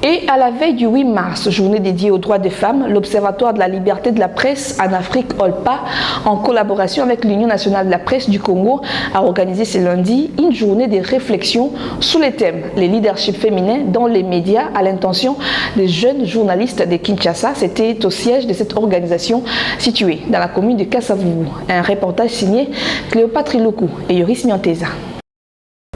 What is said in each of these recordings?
Et à la veille du 8 mars, journée dédiée aux droits des femmes, l'Observatoire de la liberté de la presse en Afrique, OLPA, en collaboration avec l'Union nationale de la presse du Congo, a organisé ce lundi une journée de réflexion sous les thèmes « Les leaderships féminins dans les médias » à l'intention des jeunes journalistes de Kinshasa. C'était au siège de cette organisation située dans la commune de Kassavubu. Un reportage signé Cléopâtre Iluku et Yoris Mianteza.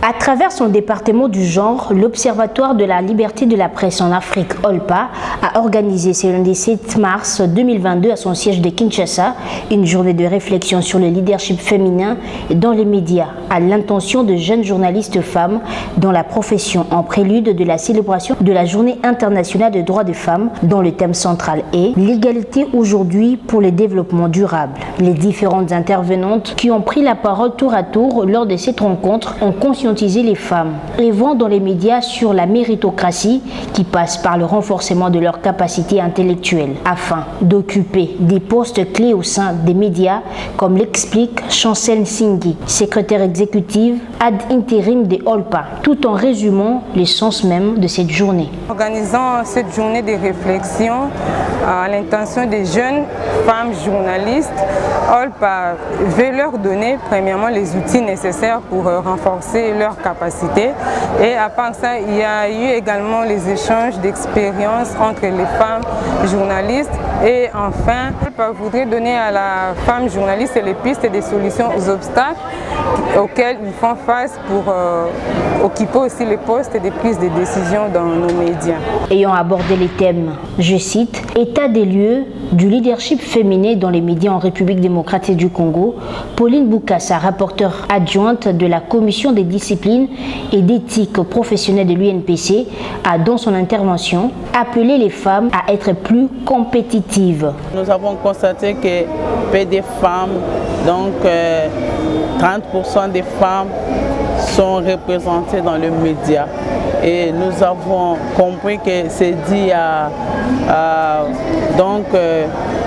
À travers son département du genre, l'Observatoire de la liberté de la presse en Afrique, OLPA, a organisé ce lundi 7 mars 2022 à son siège de Kinshasa une journée de réflexion sur le leadership féminin dans les médias à l'intention de jeunes journalistes femmes dans la profession en prélude de la célébration de la Journée internationale des droits des femmes dont le thème central est l'égalité aujourd'hui pour le développement durable. Les différentes intervenantes qui ont pris la parole tour à tour lors de cette rencontre ont conscientisé les femmes et vont dans les médias sur la méritocratie qui passe par le renforcement de leurs capacités intellectuelles afin d'occuper des postes clés au sein des médias, comme l'explique Chancel Singhi, secrétaire exécutive ad intérim de OLPA, tout en résumant l'essence même de cette journée. Organisant cette journée de réflexion à l'intention des jeunes femmes journalistes, OLPA veut leur donner premièrement les outils nécessaires pour renforcer leurs capacités, et à part ça, il y a eu également les échanges d'expériences entre les femmes journalistes, et enfin, OLPA voudrait donner à la femme journaliste les pistes et des solutions aux obstacles auxquels ils font face pour occuper aussi les postes de prise de décision dans nos médias. Ayant abordé les thèmes, je cite, « État des lieux du leadership féminin dans les médias en République démocratique du Congo », Pauline Boukassa, rapporteure adjointe de la Commission des disciplines et d'éthique professionnelle de l'UNPC, a dans son intervention appelé les femmes à être plus compétitives. Nous avons constaté que peu de femmes, donc 30% des femmes sont représentées dans les médias. Et nous avons compris que c'est dû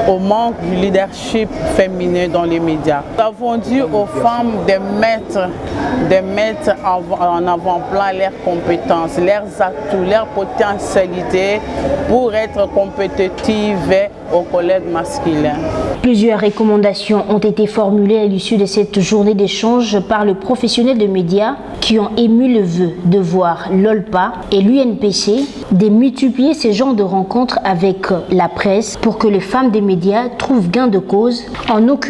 au manque du leadership féminin dans les médias. Nous avons dit aux femmes de mettre en avant-plan leurs compétences, leurs atouts, leurs potentialités pour être compétitives aux collègues masculins. Plusieurs recommandations ont été formulées à l'issue de cette journée d'échange par les professionnels de médias qui ont émis le vœu de voir l'OLPA et l'UNPC démultiplier ces genres de rencontres avec la presse pour que les femmes des médias trouvent gain de cause en occupant